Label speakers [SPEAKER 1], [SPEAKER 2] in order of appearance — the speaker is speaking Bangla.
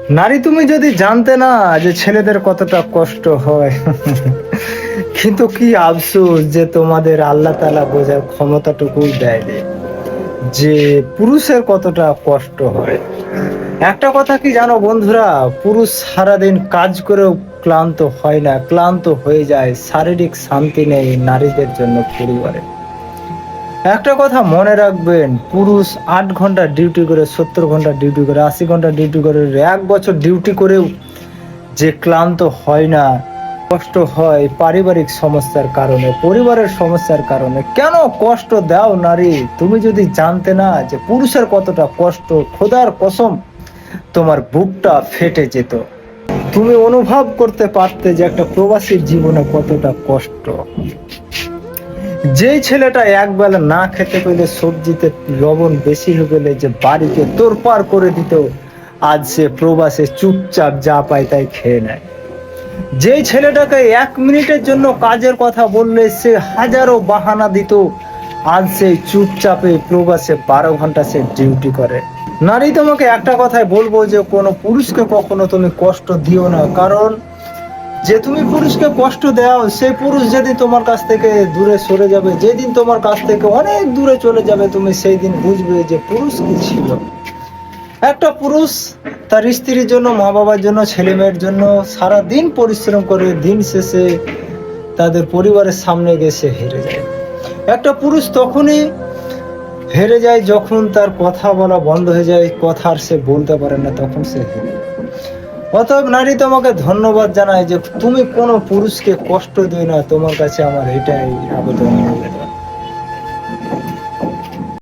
[SPEAKER 1] নারী, তুমি যদি জানতে না যে ছেলেদের কতটা কষ্ট হয়, কিন্তু কি আফসোস যে তোমাদের আল্লাহ তাআলা বোঝার ক্ষমতাটুকুই দেয়নি যে পুরুষের কতটা কষ্ট হয়। একটা কথা কি জানো বন্ধুরা, পুরুষ সারাদিন কাজ করেও ক্লান্ত হয় না, ক্লান্ত হয়ে যায়, শারীরিক শান্তি নেই নারীদের জন্য পরিবারে। একটা কথা মনে রাখবেন, পুরুষ 8 ঘন্টা ডিউটি করে, 70 ঘন্টা ডিউটি করে, 80 ঘন্টা ডিউটি করে, 1 বছর ডিউটি করেও যে ক্লান্ত হয় না, কষ্ট হয় পারিবারিক সমস্যার কারণে, পরিবারের সমস্যার কারণে। কেন কষ্ট দাও নারী? তুমি যদি জানতে না যে পুরুষের কতটা কষ্ট, খোদার কসম তোমার বুকটা ফেটে যেত। তুমি অনুভব করতে পারতে যে একটা প্রবাসীর জীবনে কতটা কষ্ট। যেই ছেলেটা একবেলা না খেতে পেলে, সবজিতে লবণ বেশি হয়ে গেলে যে বাড়িতে তোড়পাড় করে দিত, আজ সে প্রবাসে চুপচাপ যা পায় তাই খেয়ে নেয়। যেই ছেলেটাকে 1 মিনিটের জন্য কাজের কথা বললে সে হাজারো বাহানা দিত, আজ সে চুপচাপে প্রবাসে 12 ঘন্টা সে ডিউটি করে। নারী, তোমাকে একটা কথাই বলবো যে কোনো পুরুষকে কখনো তুমি কষ্ট দিও না, কারণ যে তুমি পুরুষকে কষ্ট দাও, সেই পুরুষ যেদিন তোমার কাছ থেকে দূরে সরে যাবে, যেদিন তোমার কাছ থেকে অনেক দূরে চলে যাবে, তুমি সেই দিন বুঝবে যে পুরুষ কি ছিল। একটা পুরুষ তার স্ত্রীর জন্য, মা বাবার জন্য, ছেলে মেয়ের জন্য সারা দিন পরিশ্রম করে, দিন শেষে তাদের পরিবারের সামনে গেছে হেরে যায়। একটা পুরুষ তখনই হেরে যায় যখন তার কথা বলা বন্ধ হয়ে যায়, কথা আর সে বলতে পারে না, তখন সে হেরে যায়। অতএব নারী, তোমাকে ধন্যবাদ জানাই যে তুমি কোনো পুরুষকে কষ্ট দিও না। তোমার কাছে আমার এটাই আবেদন।